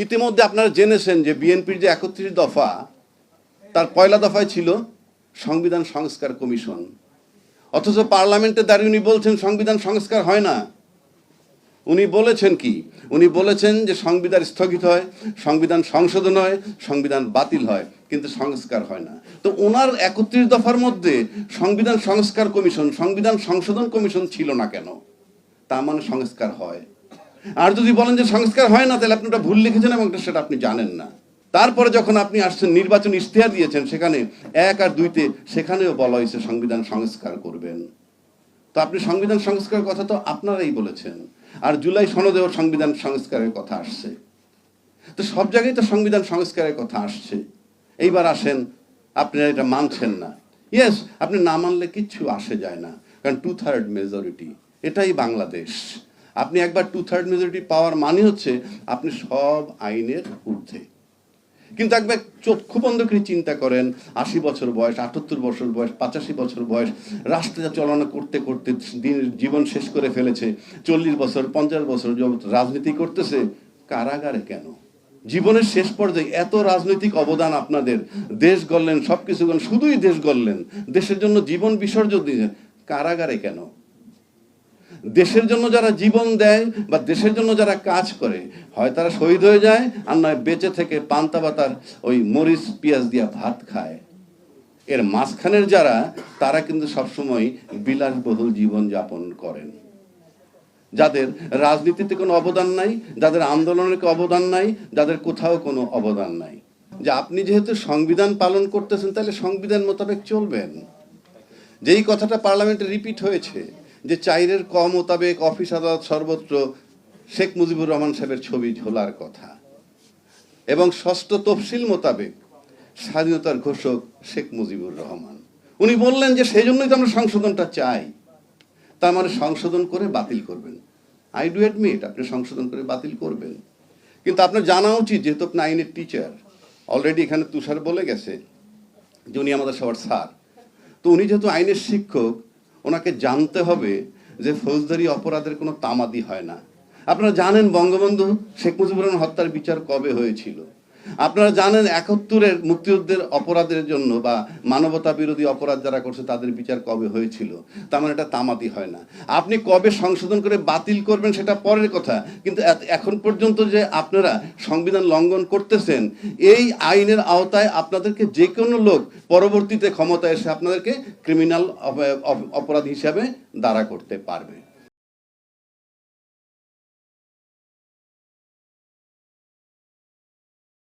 ইতিমধ্যে আপনারা জেনেছেন যে বিএনপির যে ৩১ দফা, তার পয়লা দফায় ছিল সংবিধান সংস্কার কমিশন, অথচ পার্লামেন্টে দাঁড়িয়ে উনি বলছেন সংবিধান সংস্কার হয় না। উনি বলেছেন কি? উনি বলেছেন যে সংবিধান স্থগিত হয়, সংবিধান সংশোধন হয়, সংবিধান বাতিল হয়, কিন্তু সংস্কার হয় না। তো ওনার ৩১ দফার মধ্যে সংবিধান সংস্কার কমিশন, সংবিধান সংশোধন কমিশন ছিল না কেন? তার মানে সংস্কার হয়। আর যদি বলেন যে সংস্কার হয় না, তাহলে আপনি ওটা ভুল লিখেছেন এবং সেটা আপনি জানেন না। তারপরে যখন আপনি আসছেন নির্বাচন ইশতেহার দিয়েছেন, সেখানে ১ আর ২-তে সেখানেও বলা হয়েছে সংবিধান সংস্কার করবেন। তো আপনি সংবিধান সংস্কারের কথা তো আপনারাই বলেছেন, আর জুলাই সনদেও সংবিধান সংস্কারের কথা আসছে। তো সব জায়গায় তো সংবিধান সংস্কারের কথা আসছে। এইবার আসেন, আপনারা এটা মানছেন না। ইয়েস, আপনি না মানলে কিচ্ছু আসে যায় না, কারণ 2/3 মেজরিটি, এটাই বাংলাদেশ। আপনি একবার 2/3 মেজরিটি পাওয়ার মানে হচ্ছে আপনি সব আইনের ঊর্ধ্বে। কিন্তু একবার চক্ষু বন্ধ করে চিন্তা করেন, ৮০ বছর বয়স, ৭৮ বছর বয়স, ৮৫ বছর বয়স, রাষ্ট্রে চালনা করতে করতে জীবন শেষ করে ফেলেছে, ৪০ বছর ৫০ বছর রাজনীতি করতেছে, কারাগারে কেন? জীবনের শেষ পর্যায়ে এত রাজনৈতিক অবদান আপনাদের, দেশ গড়লেন, সবকিছু গড়লেন, শুধুই দেশ গড়লেন, দেশের জন্য জীবন বিসর্জন দিলেন, কারাগারে কেন? দেশের জন্য যারা জীবন দেয় বা দেশের জন্য যারা কাজ করে, হয় তারা শহীদ হয়ে যায়, আর নয় বেঁচে থেকে পান্তা ভাতার ওই মরিচ পেঁয়াজ দিয়া ভাত খায়। এর মাঝখানের যারা, তারা কিন্তু সবসময় বিলাসবহুল জীবন যাপন করেন। যাদের রাজনীতিতে কোনো অবদান নাই, যাদের আন্দোলনের অবদান নাই, যাদের কোথাও কোনো অবদান নাই। যে আপনি যেহেতু সংবিধান পালন করতেছেন, তাহলে সংবিধান মোতাবেক চলবেন। যেই কথাটা পার্লামেন্টে রিপিট হয়েছে যে ৪-এর ক মোতাবেক অফিস আদালত সর্বত্র শেখ মুজিবুর রহমান সাহেবের ছবি ঝোলার কথা, এবং ৬ষ্ঠ তফসিল মোতাবেক স্বাধীনতার ঘোষক শেখ মুজিবুর রহমান, উনি বললেন যে সেই জন্যই তো আমরা সংশোধনটা চাই। তার মানে সংশোধন করে বাতিল করবেন। আই ডু অ্যাডমিট, আপনি সংশোধন করে বাতিল করবেন, কিন্তু আপনার জানা উচিত, যেহেতু আপনি আইনের টিচার, অলরেডি এখানে তুষার বলে গেছে যে উনি আমাদের সবার স্যার, তো উনি যেহেতু আইনের শিক্ষক, ওনাকে জানতে হবে যে ফৌজদারি অপরাধের কোনো তামাদি হয় না। আপনারা জানেন বঙ্গবন্ধু শেখ মুজিবুর রহমান হত্যার বিচার কবে হয়েছিল। আপনারা জানেন ৭১-এর মুক্তিযুদ্ধের অপরাধের জন্য বা মানবতা বিরোধী অপরাধ যারা করছে তাদের বিচার কবে হয়েছিল। তার মানে এটা তামাদি হয় না। আপনি কবে সংশোধন করে বাতিল করবেন সেটা পরের কথা, কিন্তু এখন পর্যন্ত যে আপনারা সংবিধান লঙ্ঘন করতেছেন, এই আইনের আওতায় আপনাদেরকে যে কোনো লোক পরবর্তীতে ক্ষমতায় এসে আপনাদেরকে ক্রিমিনাল অপরাধ হিসাবে দাঁড়া করতে পারবে।